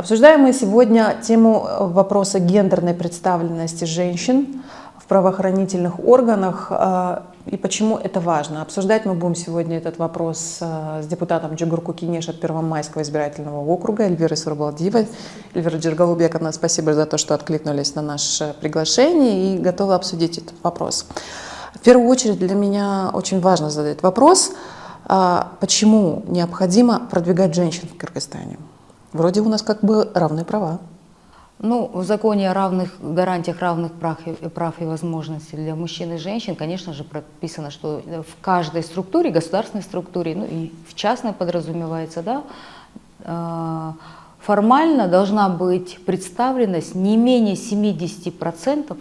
Обсуждаем мы сегодня тему вопроса гендерной представленности женщин в правоохранительных органах и почему это важно. Обсуждать мы будем сегодня этот вопрос с депутатом Джигурку Кинеш от Первомайского избирательного округа Эльвирой Сурбалдиевой. Эльвира Джергалубековна, спасибо за то, что откликнулись на наше приглашение и готовы обсудить этот вопрос. В первую очередь для меня очень важно задать вопрос, почему необходимо продвигать женщин в Кыргызстане. Вроде у нас как бы равные права. Ну, в законе о равных гарантиях равных прав и возможностей для мужчин и женщин, конечно же, прописано, что в каждой структуре, государственной структуре, ну и в частной подразумевается, да, формально должна быть представленность не менее 70%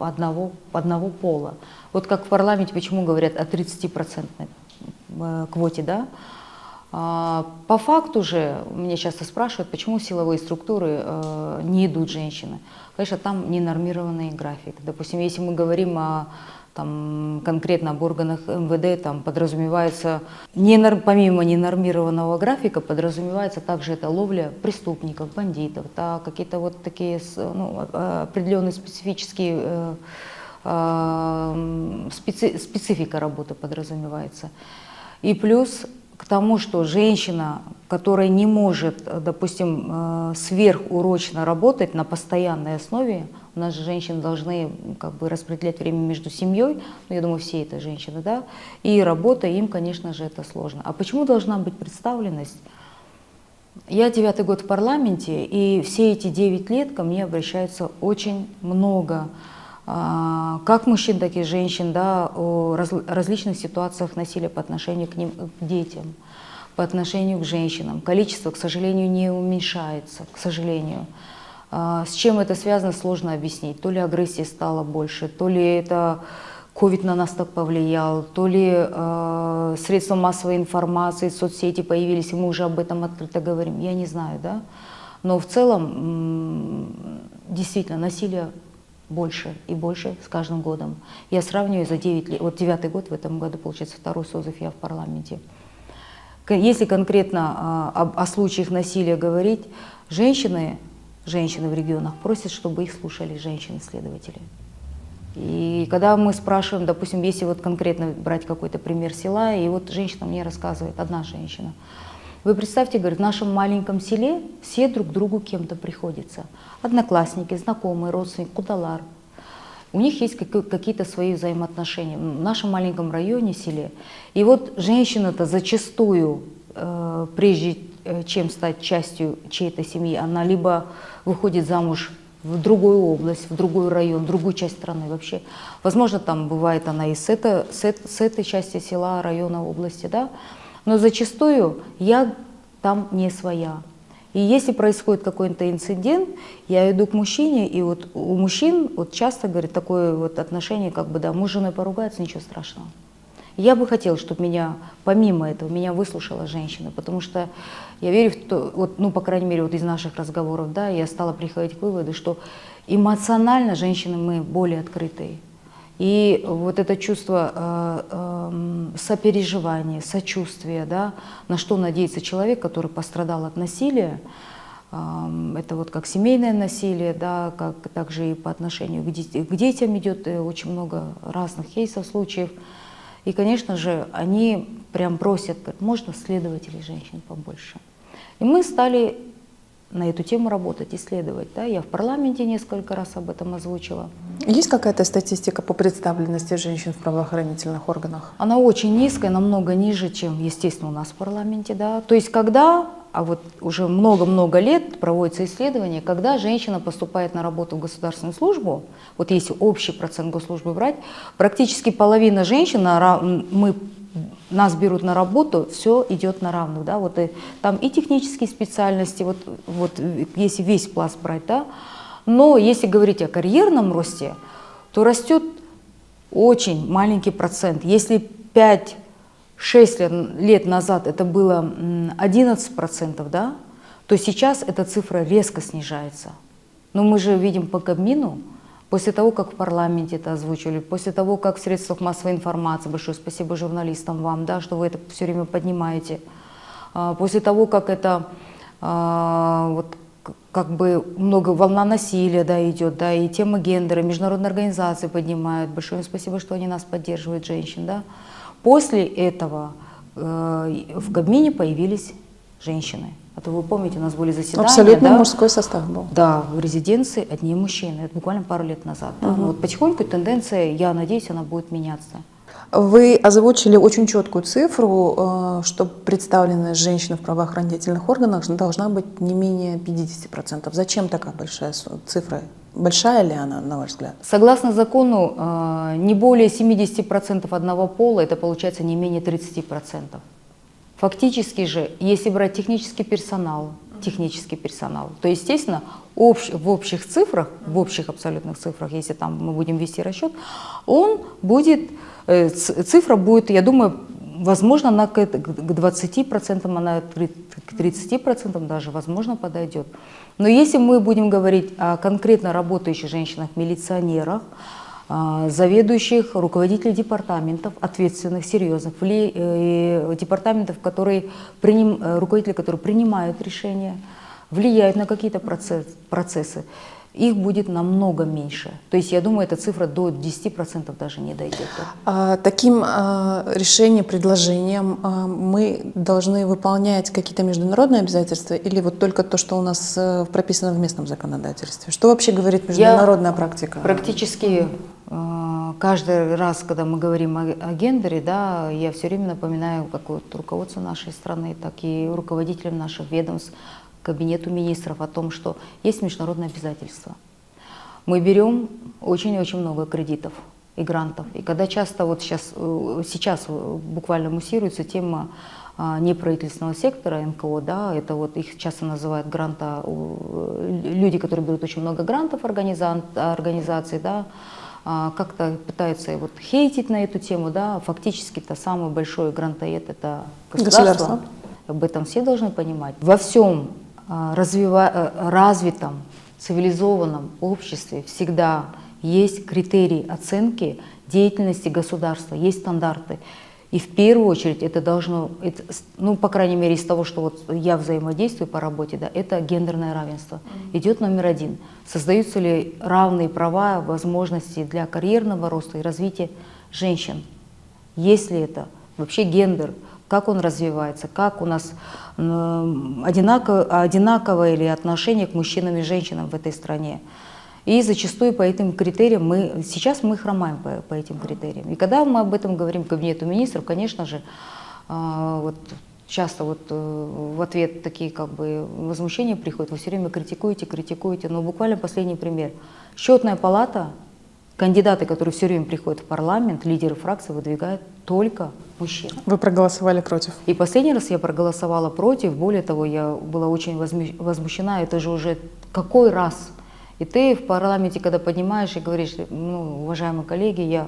одного пола. Вот как в парламенте, почему говорят о 30% квоте, да? По факту же, меня часто спрашивают, почему в силовые структуры не идут женщины. Конечно, там ненормированный график. Допустим, если мы говорим конкретно об органах МВД, там подразумевается, помимо ненормированного графика, подразумевается также это ловля преступников, бандитов, да, какие-то вот такие определенные специфические, специфика работы подразумевается. И плюс к тому, что женщина, которая не может, допустим, сверхурочно работать на постоянной основе, у нас же женщины должны как бы распределять время между семьей, ну, я думаю, все это женщины, да, и работа, им, конечно же, это сложно. А почему должна быть представленность? Я 9-й год в парламенте, и все эти 9 лет ко мне обращаются очень много как мужчин, так и женщин, да, о различных ситуациях насилия по отношению к ним, к детям, по отношению к женщинам. Количество, к сожалению, не уменьшается, к сожалению. С чем это связано, сложно объяснить. То ли агрессии стало больше, то ли это ковид на нас так повлиял, то ли средства массовой информации, соцсети появились, и мы уже об этом открыто говорим. Я не знаю, да. Но в целом, действительно, насилие больше и больше с каждым годом. Я сравниваю за 9 лет, вот 9-й год в этом году, получается, второй созыв я в парламенте. Если конкретно о случаях насилия говорить, женщины в регионах просят, чтобы их слушали женщины-следователи. И когда мы спрашиваем, допустим, если вот конкретно брать какой-то пример села, и вот женщина мне рассказывает, одна женщина, вы представьте, говорит, в нашем маленьком селе все друг другу кем-то приходится. Одноклассники, знакомые, родственники, кудалар. У них есть какие-то свои взаимоотношения в нашем маленьком районе, селе. И вот женщина-то зачастую, прежде чем стать частью чьей-то семьи, она либо выходит замуж в другую область, в другой район, в другую часть страны вообще. Возможно, там бывает она и с этой части села, района, области, да. Но зачастую я там не своя. И если происходит какой-то инцидент, я иду к мужчине, и вот у мужчин вот часто, говорит, такое вот отношение, как бы, да, муж с женой поругается, ничего страшного. Я бы хотела, чтобы меня, помимо этого, меня выслушала женщина, потому что я верю в то, вот, ну, по крайней мере, вот из наших разговоров, да, я стала приходить к выводу, что эмоционально женщины мы более открытые. И вот это чувство сопереживания, сочувствия, да, на что надеется человек, который пострадал от насилия, это вот как семейное насилие, да, как также и по отношению к детям идет очень много разных кейсов, случаев. И, конечно же, они прям просят, говорят, можно следователей женщин побольше. И мы стали на эту тему работать, исследовать. Да? Я в парламенте несколько раз об этом озвучила. Есть какая-то статистика по представленности женщин в правоохранительных органах? Она очень низкая, намного ниже, чем, естественно, у нас в парламенте. Да? То есть когда, а вот уже много-много лет проводится исследование, когда женщина поступает на работу в государственную службу, вот если общий процент госслужбы брать, практически половина женщин, нас берут на работу, все идет на равных, да, вот там и технические специальности, вот если весь пласт брать, да, но если говорить о карьерном росте, то растет очень маленький процент. Если 5-6 лет назад это было 11%, да, то сейчас эта цифра резко снижается. Но мы же видим по Кабмину, после того, как в парламенте это озвучили, после того, как в средствах массовой информации, большое спасибо журналистам вам, да, что вы это все время поднимаете, после того, как это вот как бы много волна насилия, да, идет, да, и тема гендера, международные организации поднимают. Большое им спасибо, что они нас поддерживают, женщин, да. После этого в Кабмине появились женщины. А то вы помните, у нас были заседания. Абсолютно да, мужской состав был. да, в резиденции одни мужчины. Это буквально пару лет назад. Да. Вот потихоньку тенденция, я надеюсь, она будет меняться. Вы озвучили очень четкую цифру, что представленность женщин в правоохранительных органах должна быть не менее 50%. Зачем такая большая цифра? Большая ли она, на ваш взгляд? Согласно закону, не более 70% одного пола, это получается не менее 30%. Фактически же, если брать технический персонал, то, естественно, в общих цифрах, в общих абсолютных цифрах, если там мы будем вести расчет, он будет, цифра будет, я думаю, возможно, она к 20%, она к 30% даже, возможно, подойдет. Но если мы будем говорить о конкретно работающих женщинах, милиционерах, заведующих, руководителей департаментов, ответственных, серьезных, департаментов, руководители, которые принимают решения, влияют на какие-то процессы, их будет намного меньше. То есть, я думаю, эта цифра до 10% даже не дойдет. Таким решением, предложением мы должны выполнять какие-то международные обязательства или вот только то, что у нас прописано в местном законодательстве? Что вообще говорит международная практика? Практически каждый раз, когда мы говорим о гендере, да, я все время напоминаю как вот руководству нашей страны, так и руководителям наших ведомств, Кабинету министров о том, что есть международные обязательства. Мы берем очень-очень много кредитов и грантов. И когда часто вот сейчас буквально муссируется тема неправительственного сектора, НКО, да, это вот их часто называют люди, которые берут очень много грантов организаций, да, как-то пытаются вот хейтить на эту тему, да, фактически-то самый большой грантоед это государство. Об этом все должны понимать. Во всем развитом, цивилизованном обществе всегда есть критерии оценки деятельности государства, есть стандарты. И в первую очередь это должно, ну, по крайней мере, из того, что вот я взаимодействую по работе, да, это гендерное равенство. Идет номер один. Создаются ли равные права, возможности для карьерного роста и развития женщин? Есть ли это? Вообще гендер, как он развивается, как у нас одинаковое ли отношение к мужчинам и женщинам в этой стране. И зачастую по этим критериям сейчас мы хромаем по этим критериям. И когда мы об этом говорим Кабинету министров, конечно же, вот часто вот в ответ такие как бы возмущения приходят, вы все время критикуете, но буквально последний пример. Счетная палата, кандидаты, которые все время приходят в парламент, лидеры фракции выдвигают только мужчин. Вы проголосовали против? И последний раз я проголосовала против, более того, я была очень возмущена, это же уже какой раз? И ты в парламенте, когда поднимаешь и говоришь, ну, уважаемые коллеги, я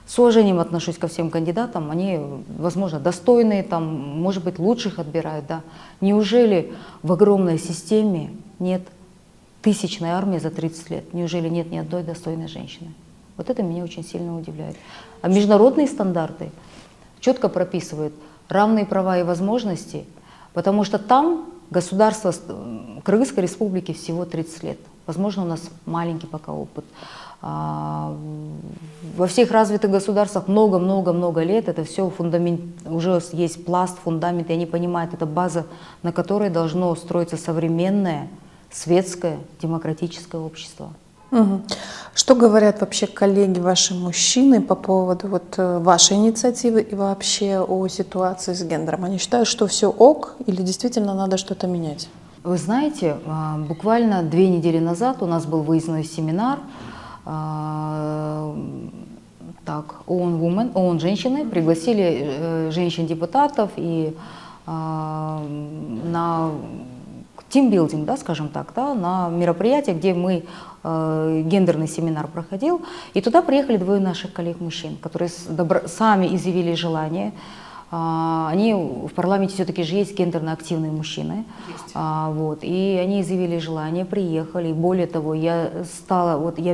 с уважением отношусь ко всем кандидатам, они, возможно, достойные, там, может быть, лучших отбирают, да. Неужели в огромной системе нет тысячной армии за 30 лет? Неужели нет ни одной достойной женщины? Вот это меня очень сильно удивляет. А международные стандарты четко прописывают равные права и возможности, потому что там государство Кыргызской республики всего 30 лет. Возможно, у нас маленький пока опыт. Во всех развитых государствах много-много-много лет это все уже есть пласт, фундамент, и они понимают, это база, на которой должно строиться современное, светское, демократическое общество. Угу. Что говорят вообще коллеги, ваши мужчины по поводу вот вашей инициативы и вообще о ситуации с гендером? Они считают, что все ок или действительно надо что-то менять? Вы знаете, буквально 2 недели назад у нас был выездной семинар, ООН женщины, пригласили женщин-депутатов и на тимбилдинг, да, скажем так, да, на мероприятие, где мы гендерный семинар проходил, и туда приехали 2 наших коллег-мужчин, которые сами изъявили желание. Они в парламенте все-таки же есть гендерно активные мужчины, вот, и они изъявили желание, приехали. Более того, я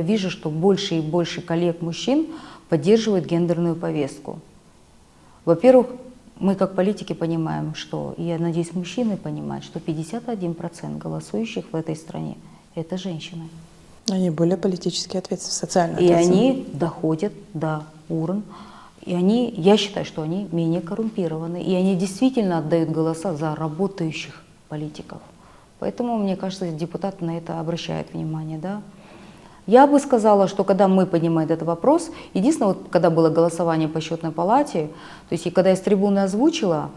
вижу, что больше и больше коллег-мужчин поддерживают гендерную повестку. Во-первых, мы как политики понимаем, что, и я надеюсь, мужчины понимают, что 51% голосующих в этой стране – это женщины. Они более политически ответственны, социально И ответственны. они доходят до урн, и они, я считаю, что они менее коррумпированы, и они действительно отдают голоса за работающих политиков. Поэтому, мне кажется, депутаты на это обращают внимание, да. Я бы сказала, что когда мы поднимаем этот вопрос, единственное, вот когда было голосование по счетной палате, то есть и когда я с трибуны озвучила,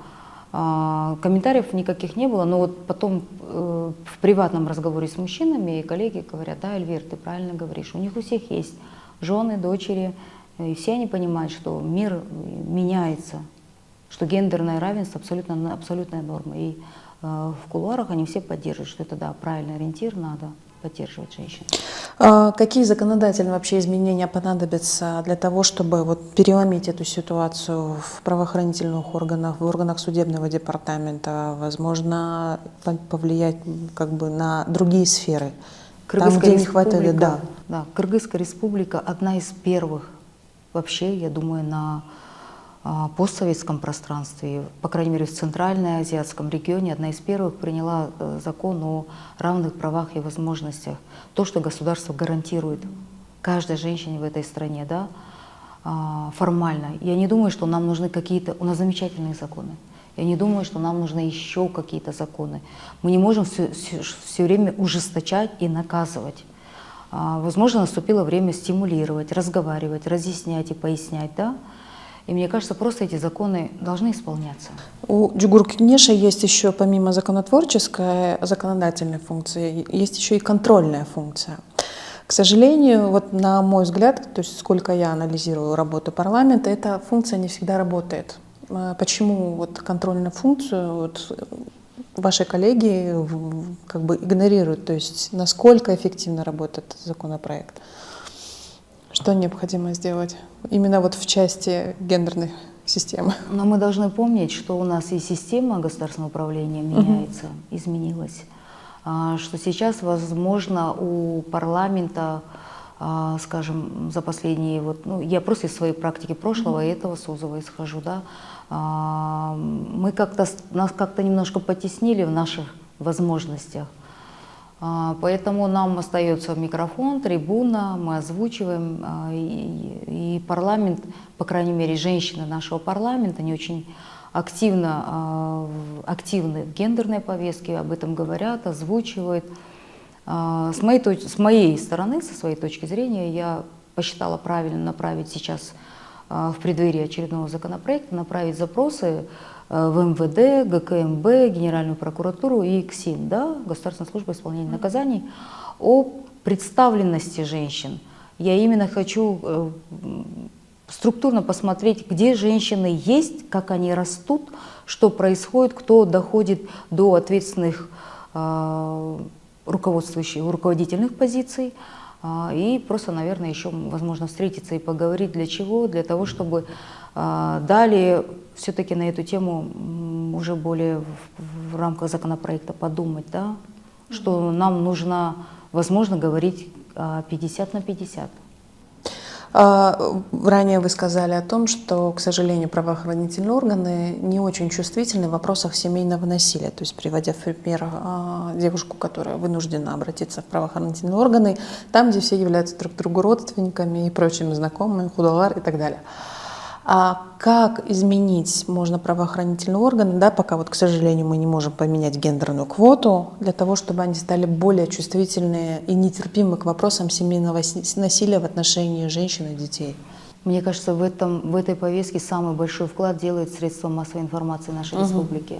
комментариев никаких не было, но вот потом в приватном разговоре с мужчинами коллеги говорят: да, Эльвир, ты правильно говоришь, у них у всех есть жены, дочери, и все они понимают, что мир меняется, что гендерное равенство абсолютная норма. И в кулуарах они все поддерживают, что это, да, правильный ориентир, надо поддерживать женщин. Какие законодательные вообще изменения понадобятся для того, чтобы вот переломить эту ситуацию в правоохранительных органах, в органах судебного департамента, возможно, повлиять как бы на другие сферы? Там, где не хватает, да. Да, Кыргызская республика одна из первых вообще, я думаю, на постсоветском пространстве, по крайней мере в Центральноазиатском регионе, одна из первых приняла закон о равных правах и возможностях. То, что государство гарантирует каждой женщине в этой стране, да, формально. Я не думаю, что нам нужны какие-то... У нас замечательные законы. Я не думаю, что нам нужны еще какие-то законы. Мы не можем все время ужесточать и наказывать. Возможно, наступило время стимулировать, разговаривать, разъяснять и пояснять, да? И мне кажется, просто эти законы должны исполняться. У Джугур-Кенеша есть еще, помимо законотворческой, законодательной функции, есть еще и контрольная функция. К сожалению, вот на мой взгляд, то есть сколько я анализирую работу парламента, эта функция не всегда работает. Почему вот контрольную функцию вот ваши коллеги как бы игнорируют, то есть насколько эффективно работает законопроект? Что необходимо сделать именно вот в части гендерной системы? Но мы должны помнить, что у нас и система государственного управления меняется, изменилась. Что сейчас, возможно, у парламента, скажем, за последние, вот, ну, я просто из своей практики прошлого и этого созыва исхожу, да, нас как-то немножко потеснили в наших возможностях. Поэтому нам остается микрофон, трибуна, мы озвучиваем, и парламент, по крайней мере, женщины нашего парламента, они очень активны в гендерной повестке, об этом говорят, озвучивают. С моей стороны, со своей точки зрения, я посчитала правильно направить сейчас в преддверии очередного законопроекта, направить запросы в МВД, ГКМБ, Генеральную прокуратуру и КСИН, да, Государственная служба исполнения наказаний, о представленности женщин. Я именно хочу структурно посмотреть, где женщины есть, как они растут, что происходит, кто доходит до ответственных руководительных позиций. И просто, наверное, еще, возможно, встретиться и поговорить. Для чего? Для того, чтобы далее все-таки на эту тему уже более в рамках законопроекта подумать, да, что нам нужно, возможно, говорить 50 на 50. Ранее вы сказали о том, что, к сожалению, правоохранительные органы не очень чувствительны в вопросах семейного насилия. То есть, приводя в пример девушку, которая вынуждена обратиться в правоохранительные органы, там, где все являются друг другу родственниками и прочими знакомыми, худалар и так далее. А как изменить можно правоохранительные органы, да, пока вот, к сожалению, мы не можем поменять гендерную квоту, для того, чтобы они стали более чувствительны и нетерпимы к вопросам семейного насилия в отношении женщин и детей? Мне кажется, в этой повестке самый большой вклад делает средства массовой информации нашей республики.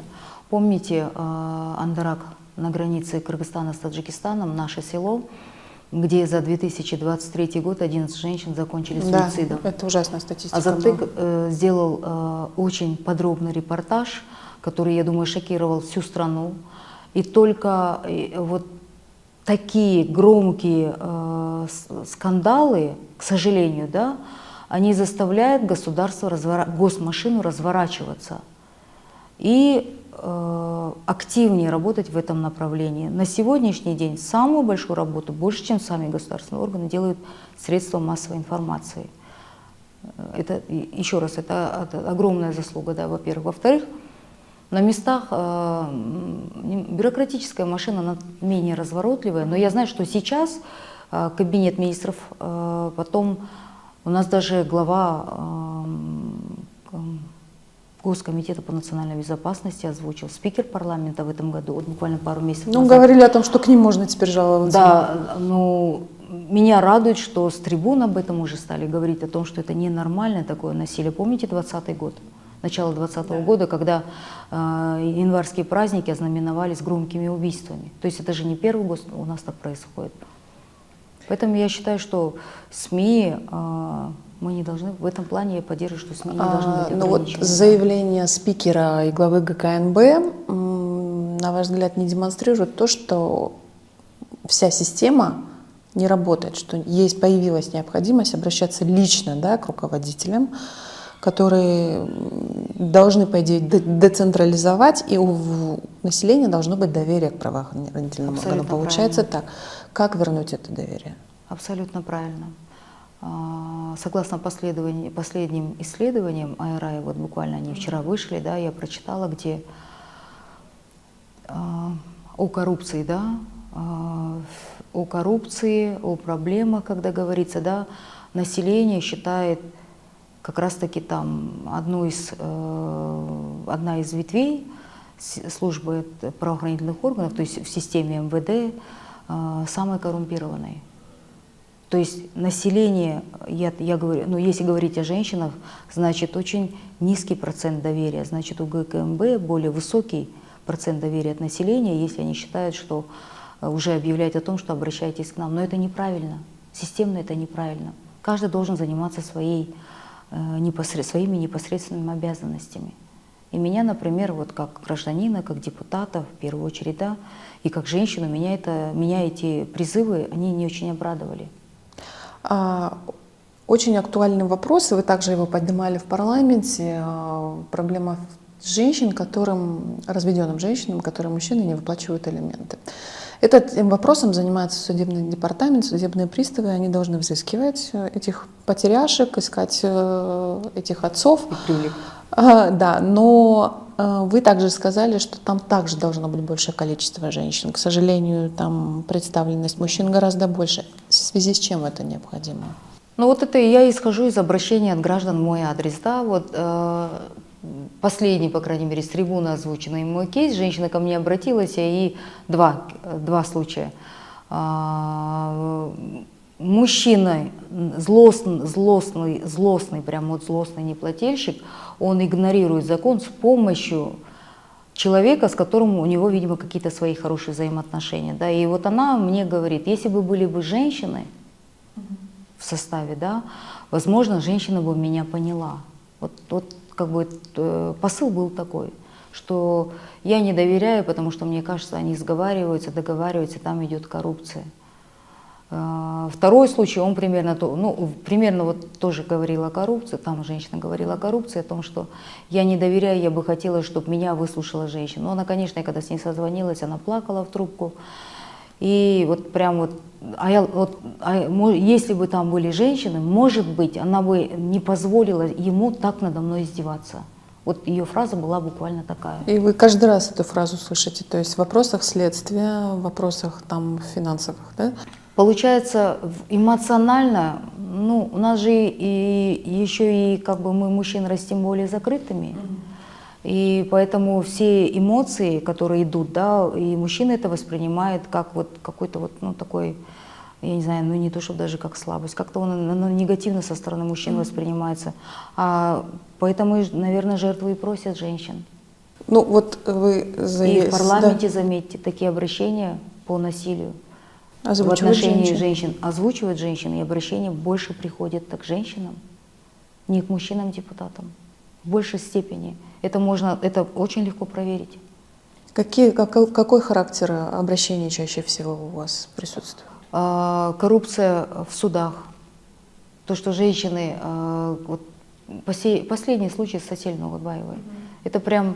Помните Андарак на границе Кыргызстана с Таджикистаном, наше село, где за 2023 год 11 женщин закончили суицидом. Да, это ужасная статистика. Азаттык сделал очень подробный репортаж, который, я думаю, шокировал всю страну. И только вот такие громкие скандалы, к сожалению, да, они заставляют государство, госмашину разворачиваться и активнее работать в этом направлении. На сегодняшний день самую большую работу, больше, чем сами государственные органы, делают средства массовой информации. еще раз, это огромная заслуга, да, во-первых. Во-вторых, на местах бюрократическая машина, она менее разворотливая, но я знаю, что сейчас кабинет министров, потом у нас даже глава Госкомитета по национальной безопасности озвучил, спикер парламента в этом году, вот буквально пару месяцев Ну, назад. говорили о том, что к ним можно теперь жаловаться. Да, ну, меня радует, что с трибун об этом уже стали говорить, о том, что это ненормальное такое насилие. Помните 2020 год? Начало 2020 года, когда январские праздники ознаменовались громкими убийствами. То есть это же не первый год у нас так происходит. Поэтому я считаю, что СМИ, мы не должны, в этом плане я поддерживаю, что СМИ не должны быть Ну вот ограничены. заявление спикера и главы ГКНБ, на ваш взгляд, не демонстрирует то, что вся система не работает, что появилась необходимость обращаться лично, да, к руководителям, которые должны, по идее, децентрализовать, и у населения должно быть доверие к правоохранительным органам. Получается так. Как вернуть это доверие? Абсолютно правильно. Согласно последним исследованиям АРА, вот буквально они вчера вышли, да, я прочитала, где о коррупции, да, о коррупции, о проблемах, когда говорится, да, население считает как раз-таки там одна из ветвей службы правоохранительных органов, то есть в системе МВД, самой коррумпированной. То есть население, я говорю, ну, если говорить о женщинах, значит очень низкий процент доверия, значит у ГКНБ более высокий процент доверия от населения, если они считают, что уже объявлять о том, что обращайтесь к нам. Но это неправильно, системно это неправильно. Каждый должен заниматься своими непосредственными обязанностями. И меня, например, вот как гражданина, как депутата, в первую очередь, да, и как женщину, меня эти призывы, они не очень обрадовали. Очень актуальный вопрос, и вы также его поднимали в парламенте, проблема женщин, разведенным женщинам, которым мужчины не выплачивают алименты. Этим вопросом занимается судебный департамент, судебные приставы, они должны взыскивать этих потеряшек, искать этих отцов. Да, но вы также сказали, что там также должно быть большее количество женщин. К сожалению, там представленность мужчин гораздо больше. В связи с чем это необходимо? Ну вот это я исхожу из обращения от граждан в мой адрес. Да? Вот, последний, по крайней мере, с трибуны озвученный мой кейс. Женщина ко мне обратилась, и два случая. Мужчина, злостный, прям вот злостный неплательщик, он игнорирует закон с помощью человека, с которым у него, видимо, какие-то свои хорошие взаимоотношения. Да? И вот она мне говорит, если бы были бы женщины в составе, да, возможно, женщина бы меня поняла. Вот как бы посыл был такой, что я не доверяю, потому что, мне кажется, они сговариваются, договариваются, там идет коррупция. Второй случай, он примерно вот тоже говорил о коррупции, там женщина говорила о коррупции, о том, что я не доверяю, я бы хотела, чтобы меня выслушала женщина. Но она, конечно, я когда с ней созвонилась, она плакала в трубку. И вот прям если бы там были женщины, может быть, она бы не позволила ему так надо мной издеваться. Вот ее фраза была буквально такая. И вы каждый раз эту фразу слышите, то есть в вопросах следствия, в вопросах там финансовых, да? Получается, эмоционально, ну, у нас же еще и как бы мы, мужчин, растим более закрытыми. И поэтому все эмоции, которые идут, да, и мужчина это воспринимает как вот какой-то вот, ну, такой, я не знаю, ну не то, чтобы даже как слабость, как-то он негативно со стороны мужчин воспринимается. Поэтому, наверное, жертвы и просят женщин. Ну вот вы И в парламенте, заметьте, такие обращения по насилию в отношении женщин озвучивают женщины, и обращения больше приходят к женщинам, не к мужчинам-депутатам, в большей степени. Это очень легко проверить. Какой характер обращений чаще всего у вас присутствует? Коррупция в судах. То, что женщины, вот последний случай с Сатель Нугубаевой, это прям,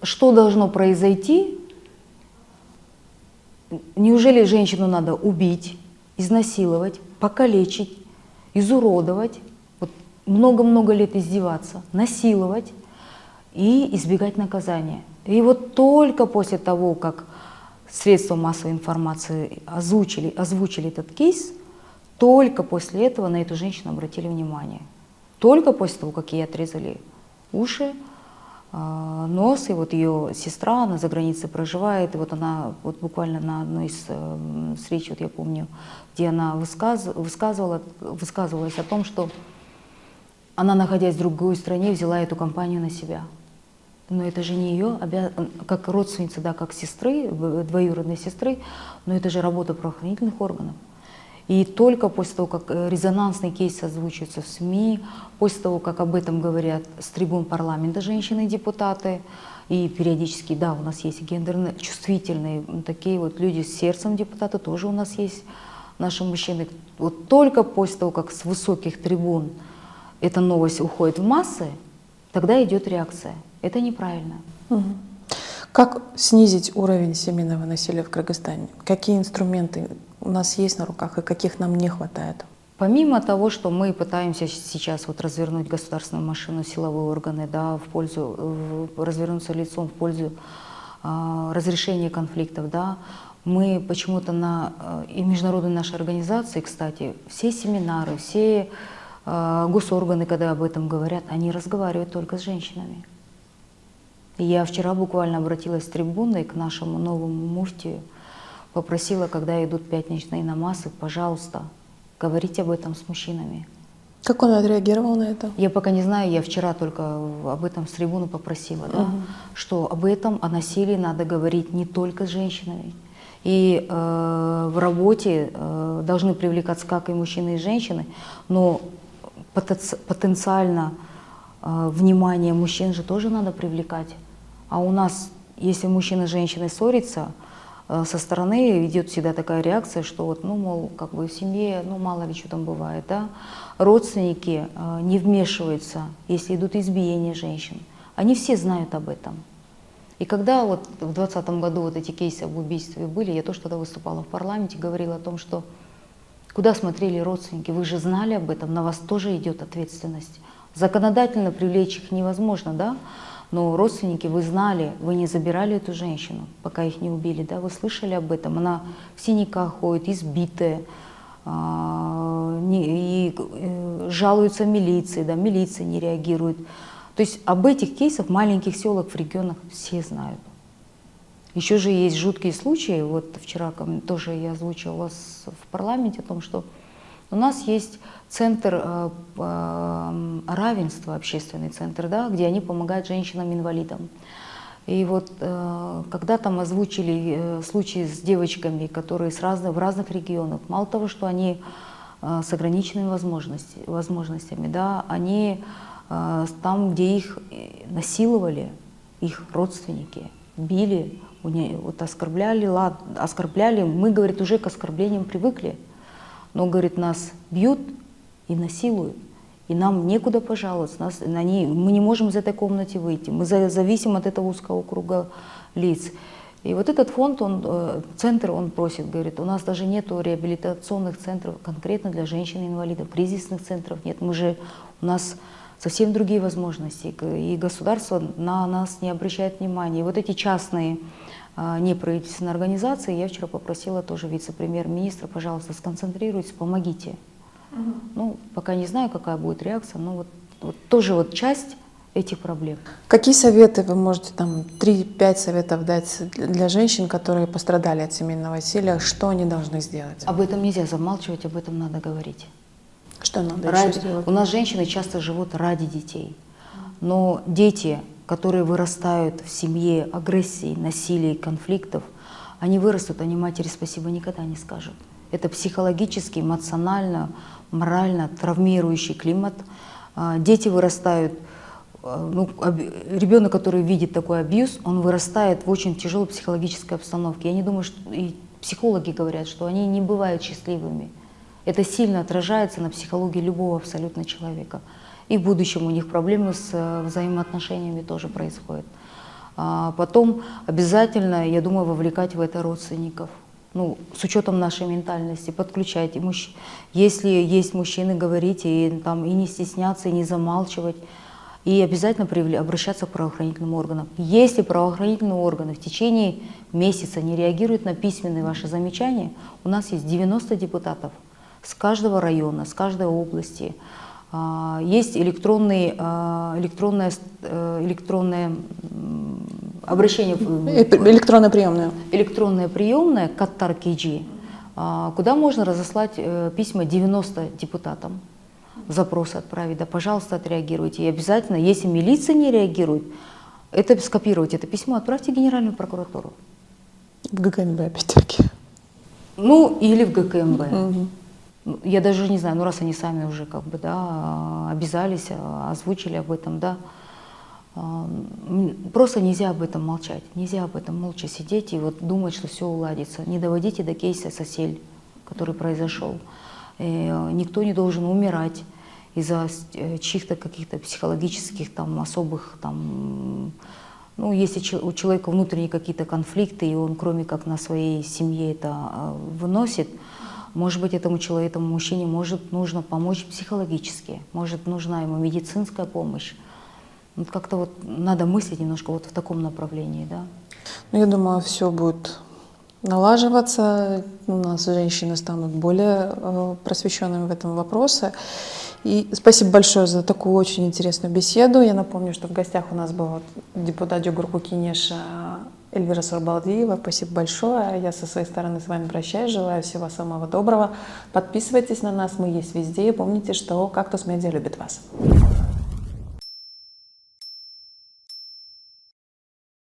что должно произойти? Неужели женщину надо убить, изнасиловать, покалечить, изуродовать, много-много лет издеваться, насиловать и избегать наказания. И вот только после того, как средства массовой информации озвучили этот кейс, только после этого на эту женщину обратили внимание. Только после того, как ей отрезали уши, нос, и вот ее сестра, она за границей проживает, и вот она вот буквально на одной из встреч, вот я помню, где она высказывалась о том, что она, находясь в другой стране, взяла эту кампанию на себя. Но это же не ее, как родственница, да, как сестры, двоюродной сестры, но это же работа правоохранительных органов. И только после того, как резонансный кейс озвучивается в СМИ, после того, как об этом говорят с трибун парламента женщины-депутаты, и периодически, да, у нас есть гендерно чувствительные такие вот люди с сердцем депутаты, тоже у нас есть наши мужчины. Вот только после того, как с высоких трибун эта новость уходит в массы, тогда идет реакция. Это неправильно. Как снизить уровень семейного насилия в Кыргызстане? Какие инструменты у нас есть на руках и каких нам не хватает? Помимо того, что мы пытаемся сейчас вот развернуть государственную машину, силовые органы, да, развернуться лицом в пользу разрешения конфликтов, да, мы почему-то и международные наши организации, кстати, все семинары, все госорганы, когда об этом говорят, они разговаривают только с женщинами. Я вчера буквально обратилась с трибуной к нашему новому муфтию, попросила, когда идут пятничные намазы, пожалуйста, говорите об этом с мужчинами. Как он отреагировал на это? Я пока не знаю, я вчера только об этом с трибуны попросила, да, что об этом, о насилии надо говорить не только с женщинами. И в работе должны привлекаться как и мужчины, и женщины, но потенциально внимание мужчин же тоже надо привлекать. А у нас, если мужчина с женщиной ссорится, со стороны идет всегда такая реакция, что вот, ну, мол, как бы в семье, ну, мало ли что там бывает, да. Родственники не вмешиваются, если идут избиения женщин. Они все знают об этом. И когда вот в 2020 году вот эти кейсы об убийстве были, я тоже тогда выступала в парламенте, говорила о том, что куда смотрели родственники, вы же знали об этом, на вас тоже идет ответственность. Законодательно привлечь их невозможно, да, но родственники, вы знали, вы не забирали эту женщину, пока их не убили, да, вы слышали об этом, она в синяках ходит, избитая, и жалуются милиции, да, милиция не реагирует. То есть об этих кейсах в маленьких селах, в регионах все знают. Еще же есть жуткие случаи, вот вчера тоже я озвучивала в парламенте о том, что у нас есть центр равенства, общественный центр, да, где они помогают женщинам-инвалидам. И вот когда там озвучили случаи с девочками, которые в разных регионах, мало того, что они с ограниченными возможностями, да, они там, где их насиловали, их родственники, били, вот оскорбляли, мы, говорит, уже к оскорблениям привыкли. Но, говорит, нас бьют и насилуют, и нам некуда пожаловаться, мы не можем из этой комнаты выйти, мы зависим от этого узкого круга лиц. И вот этот фонд, центр, он просит, говорит, у нас даже нету реабилитационных центров конкретно для женщин-инвалидов, кризисных центров нет, у нас совсем другие возможности, и государство на нас не обращает внимания. И вот эти частные неправительственные организации, я вчера попросила тоже вице-премьер-министра, пожалуйста, сконцентрируйтесь, помогите. Ну, пока не знаю, какая будет реакция, но вот тоже вот часть этих проблем. Какие советы вы можете, там, 3-5 советов дать для женщин, которые пострадали от семейного насилия, что они должны сделать? Об этом нельзя замалчивать, об этом надо говорить. Что надо еще сделать? У нас женщины часто живут ради детей, но дети, которые вырастают в семье агрессии, насилия, конфликтов, они вырастут, они матери спасибо никогда не скажут. Это психологически, эмоционально, морально травмирующий климат. Дети вырастают, ребенок, который видит такой абьюз, он вырастает в очень тяжелой психологической обстановке. Я не думаю, что и психологи говорят, что они не бывают счастливыми. Это сильно отражается на психологии любого абсолютно человека. И в будущем у них проблемы с взаимоотношениями тоже происходят. Потом обязательно, я думаю, вовлекать в это родственников. ну, с учетом нашей ментальности, подключайте. Если есть мужчины, говорите, и, там, и не стесняться, и не замалчивать. И обязательно обращаться к правоохранительным органам. Если правоохранительные органы в течение месяца не реагируют на письменные ваши замечания, у нас есть 90 депутатов с каждого района, с каждой области. Есть электронное обращение, Электронная приемная. электронная приемная Каттар-Киджи, куда можно разослать письма 90 депутатам, запросы отправить, да, пожалуйста, отреагируйте. И обязательно, если милиция не реагирует, это скопировать это письмо, отправьте в Генеральную прокуратуру. В ГКМБ опять-таки. Ну, или в ГКМБ. Я даже не знаю, ну раз они сами уже как бы, да, обязались, озвучили об этом, да, просто нельзя об этом молчать, нельзя об этом молча сидеть и вот думать, что все уладится. Не доводите до кейса Сосель, который произошел. Никто не должен умирать из-за чьих-то каких-то психологических там особых там, ну, если у человека внутренние какие-то конфликты, и он кроме как на своей семье это выносит, может быть, этому человеку, этому мужчине может нужно помочь психологически, может нужна ему медицинская помощь. Вот как-то вот надо мыслить немножко вот в таком направлении, да. Ну, я думаю, все будет налаживаться, у нас женщины станут более просвещенными в этом вопросе. И спасибо большое за такую очень интересную беседу. Я напомню, что в гостях у нас был депутат Джугурку Кинеша Эльвира Сурбалдиева. Спасибо большое. Я со своей стороны с вами прощаюсь. Желаю всего самого доброго. Подписывайтесь на нас, мы есть везде. И помните, что «Кактус Медиа» любит вас.